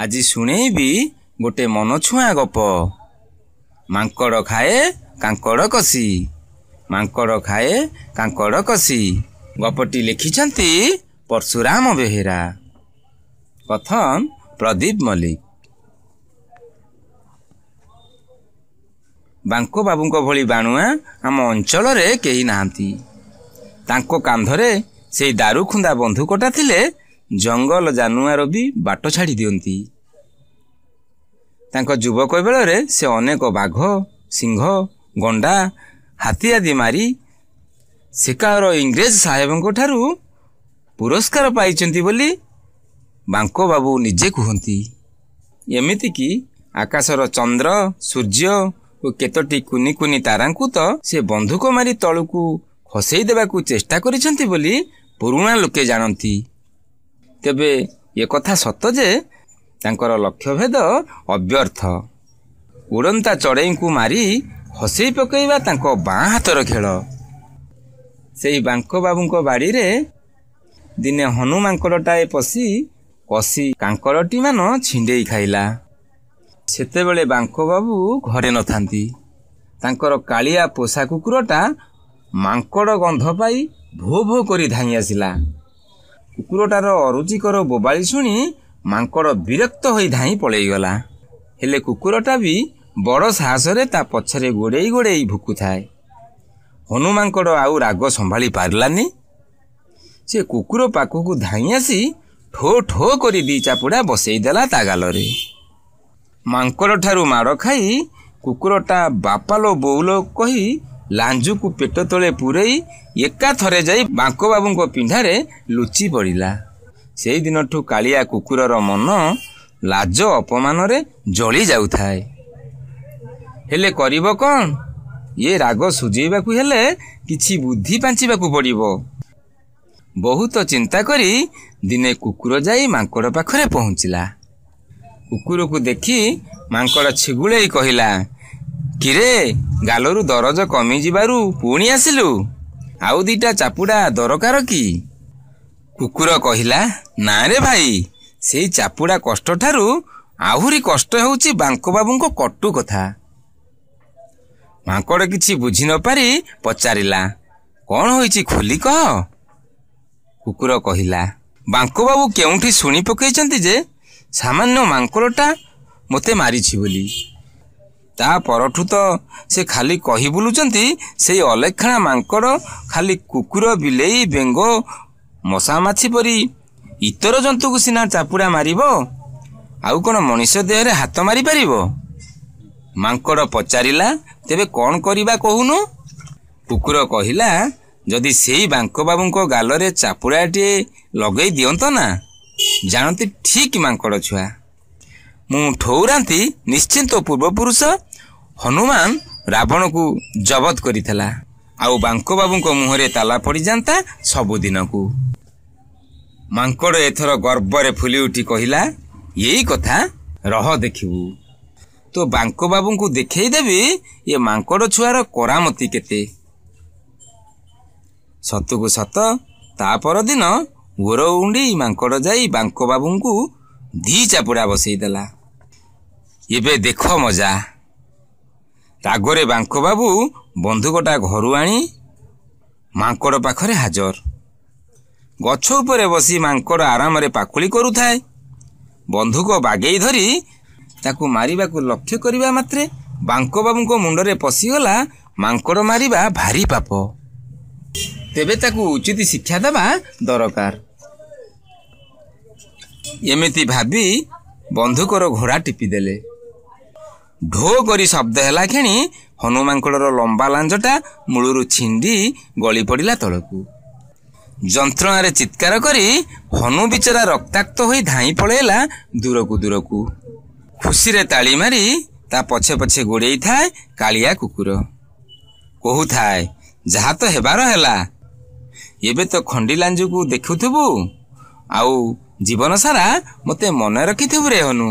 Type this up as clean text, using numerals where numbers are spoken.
ଆଜି ଶୁଣେଇବି ଗୋଟେ ମନଛୁଆଁ ଗପ। ମାଙ୍କଡ଼ ଖାଏ କାଙ୍କଡ଼ କଷି, ମାଙ୍କଡ଼ ଖାଏ କାଙ୍କଡ଼ କଷି। ଗପଟି ଲେଖିଛନ୍ତି ପରଶୁରାମ ବେହେରା, କଥନ ପ୍ରଦୀପ ମଲ୍ଲିକ। ବାଙ୍କ ବାବୁଙ୍କ ଭଳି ବାଣୁଆ ଆମ ଅଞ୍ଚଳରେ କେହି ନାହାନ୍ତି। ତାଙ୍କ କାନ୍ଧରେ ସେଇ ଦାରୁଖୁନ୍ଦା ବନ୍ଧୁକଟା ଥିଲେ ଜଙ୍ଗଲ ଜାନୁଆର ବି ବାଟ ଛାଡ଼ି ଦିଅନ୍ତି। ତାଙ୍କ ଯୁବକ ବେଳରେ ସେ ଅନେକ ବାଘ, ସିଂହ, ଗଣ୍ଡା, ହାତୀ ଆଦି ମାରି ସେକାଳର ଇଂରେଜ ସାହେବଙ୍କ ଠାରୁ ପୁରସ୍କାର ପାଇଛନ୍ତି ବୋଲି ବାଙ୍କ ବାବୁ ନିଜେ କୁହନ୍ତି। ଏମିତିକି ଆକାଶର ଚନ୍ଦ୍ର, ସୂର୍ଯ୍ୟ ଓ କେତୋଟି କୁନି କୁନି ତାରାଙ୍କୁ ତ ସେ ବନ୍ଧୁକ ମାରି ତଳକୁ ଖସେଇ ଦେବାକୁ ଚେଷ୍ଟା କରିଛନ୍ତି ବୋଲି ପୁରୁଣା ଲୋକେ ଜାଣନ୍ତି। ତେବେ ଏକଥା ସତ ଯେ ତାଙ୍କର ଲକ୍ଷ୍ୟଭେଦ ଅବ୍ୟର୍ଥ। ଉଡ଼ନ୍ତା ଚଢ଼େଇଙ୍କୁ ମାରି ଖସେଇ ପକାଇବା ତାଙ୍କ ବାଁ ହାତର ଖେଳ। ସେଇ ବାଙ୍କ ବାବୁଙ୍କ ବାଡ଼ିରେ ଦିନେ ହନୁ ମାଙ୍କଡ଼ଟାଏ ପଶି କଷି କାଙ୍କଡ଼ଟି ମାନ ଛିଣ୍ଡେଇ ଖାଇଲା। ସେତେବେଳେ ବାଙ୍କ ବାବୁ ଘରେ ନଥାନ୍ତି। ତାଙ୍କର କାଳିଆ ପୋଷା କୁକୁରଟା ମାଙ୍କଡ଼ ଗନ୍ଧ ପାଇ ଭୋ ଭୋ କରି ଧାଇଁ ଆସିଲା। କୁକୁରଟାର ଅରୁଚିକର ବୋବାଳି ଶୁଣି ମାଙ୍କଡ଼ ବିରକ୍ତ ହୋଇ ଧାଇଁ ପଳେଇଗଲା। ହେଲେ କୁକୁରଟା ବି ବଡ଼ ସାହସରେ ତା ପଛରେ ଗୋଡ଼େଇ ଗୋଡ଼େଇ ଭୁକୁଥାଏ। ହନୁ ମାଙ୍କଡ଼ ଆଉ ରାଗ ସମ୍ଭାଳି ପାରିଲାନି। ସେ କୁକୁର ପାଖକୁ ଧାଇଁ ଆସି ଠୋ ଠୋ କରି ଦି ଚାପୁଡ଼ା ବସେଇ ଦେଲା ତା ଗାଲରେ। ମାଙ୍କଡ଼ ଠାରୁ ମାଡ଼ ଖାଇ କୁକୁରଟା ବାପାଲୋ ବୋଉଲୋ କହି ଲାଞ୍ଜୁକୁ ପେଟ ତଳେ ପୂରେଇ ଏକାଥରେ ଯାଇ ବାଙ୍କ ବାବୁଙ୍କ ପିଣ୍ଡାରେ ଲୁଚି ପଡ଼ିଲା। ସେଇ ଦିନଠୁ କାଳିଆ କୁକୁରର ମନ ଲାଜ ଅପମାନରେ ଜଳି ଯାଉଥାଏ। ହେଲେ କରିବ କ'ଣ? ଏ ରାଗ ସୁଝେଇବାକୁ ହେଲେ କିଛି ବୁଦ୍ଧି ପାଞ୍ଚିବାକୁ ପଡ଼ିବ। ବହୁତ ଚିନ୍ତା କରି ଦିନେ କୁକୁର ଯାଇ ମାଙ୍କଡ଼ ପାଖରେ ପହଞ୍ଚିଲା। କୁକୁରକୁ ଦେଖି ମାଙ୍କଡ଼ ଛିଗୁଳେଇ କହିଲା, କିରେ ଗାଲରୁ ଦରଜ କମିଯିବାରୁ ପୁଣି ଆସିଲୁ? ଆଉ ଦିଟା ଚାପୁଡ଼ା ଦରକାର କି? କୁକୁର କହିଲା, ନାରେ ଭାଇ, ସେଇ ଚାପୁଡ଼ା କଷ୍ଟଠାରୁ ଆହୁରି କଷ୍ଟ ହେଉଛି ବାଙ୍କ ବାବୁଙ୍କ କଟୁ କଥା। ମାଙ୍କଡ଼ କିଛି ବୁଝି ନ ପାରି ପଚାରିଲା, କ'ଣ ହୋଇଛି ଖୋଲି କହ? କୁକୁର କହିଲା, ବାଙ୍କ ବାବୁ କେଉଁଠି ଶୁଣି ପକାଇଛନ୍ତି ଯେ ସାମାନ୍ୟ ମାଙ୍କଡ଼ଟା ମୋତେ ମାରିଛି ବୋଲି। ତା ପରଠୁ ତ ସେ ଖାଲି କହି ବୁଲୁଛନ୍ତି ସେଇ ଅଲେଖାଣା ମାଙ୍କଡ଼ ଖାଲି କୁକୁର, ବିଲେଇ, ବେଙ୍ଗ, ମଶା ମାଛି ପରି ଇତର ଜନ୍ତୁକୁ ସିନା ଚାପୁଡ଼ା ମାରିବ, ଆଉ କ'ଣ ମଣିଷ ଦେହରେ ହାତ ମାରିପାରିବ? ମାଙ୍କଡ଼ ପଚାରିଲା, ତେବେ କ'ଣ କରିବା କହୁନୁ? କୁକୁର କହିଲା, ଯଦି ସେଇ ବାଙ୍କ ବାବୁଙ୍କ ଗାଲରେ ଚାପୁଡ଼ାଟିଏ ଲଗେଇ ଦିଅନ୍ତ ନା, ଜାଣନ୍ତି ଠିକ୍ ମାଙ୍କଡ଼ ଛୁଆ। ମୁଁ ଠଉରାନ୍ତି ନିଶ୍ଚିନ୍ତ ପୂର୍ବପୁରୁଷ ହନୁମାନ ରାବଣକୁ ଜବତ କରିଥିଲା, ଆଉ ବାଙ୍କ ବାବୁଙ୍କ ମୁହଁରେ ତାଲା ପଡ଼ିଯାନ୍ତା ସବୁଦିନକୁ। ମାଙ୍କଡ଼ ଏଥର ଗର୍ବରେ ଫୁଲି ଉଠି କହିଲା, ଏଇ କଥା, ରହ ଦେଖିବୁ। ତ ବାଙ୍କ ବାବୁଙ୍କୁ ଦେଖେଇ ଦେବି ଏ ମାଙ୍କଡ଼ ଛୁଆର କରାମତି କେତେ। ସତକୁ ସତ ତା ପରଦିନ ଓର ଉଣ୍ଡେଇ ମାଙ୍କଡ଼ ଯାଇ ବାଙ୍କ ବାବୁଙ୍କୁ ଦି ଚାପୁଡ଼ା ବସେଇ ଦେଲା। ଏବେ ଦେଖ ମଜା। ରାଗରେ ବାଙ୍କ ବାବୁ ବନ୍ଧୁକଟା ଘରୁ ଆଣି ମାଙ୍କଡ଼ ପାଖରେ ହାଜର। ଗଛ ଉପରେ ବସି ମାଙ୍କଡ଼ ଆରାମରେ ପାକୁଳି କରୁଥାଏ। ବନ୍ଧୁକ ବାଗେଇ ଧରି ତାକୁ ମାରିବାକୁ ଲକ୍ଷ୍ୟ କରିବା ମାତ୍ରେ ବାଙ୍କ ବାବୁଙ୍କ ମୁଣ୍ଡରେ ପଶିଗଲା ମାଙ୍କଡ଼ ମାରିବା ଭାରି ପାପ। ତେବେ ତାକୁ ଉଚିତ ଶିକ୍ଷା ଦେବା ଦରକାର। ଏମିତି ଭାବି ବନ୍ଧୁକର ଘୋଡ଼ା ଟିପିଦେଲେ। ଢୋ କରି ଶବ୍ଦ ହେଲା କ୍ଷଣି ହନୁ ମାଙ୍କଡ଼ର ଲମ୍ବା ଲାଞ୍ଜଟା ମୂଳରୁ ଛିଣ୍ଡି ଗଳି ପଡ଼ିଲା ତଳକୁ। ଯନ୍ତ୍ରଣାରେ ଚିତ୍କାର କରି ହନୁ ବିଚରା ରକ୍ତାକ୍ତ ହୋଇ ଧାଇଁ ପଳେଇଲା ଦୂରକୁ ଦୂରକୁ। ଖୁସିରେ ତାଳି ମାରି ତା ପଛେ ପଛେ ଗୋଡ଼େଇଥାଏ କାଳିଆ କୁକୁର। କହୁଥାଏ, ଯାହା ତ ହେବାର ହେଲା। ଏବେ ତ ଖଣ୍ଡି ଲାଞ୍ଜୁକୁ ଦେଖୁଥିବୁ, ଆଉ ଜୀବନ ସାରା ମୋତେ ମନେ ରଖିଥିବୁ ରେ ହନୁ।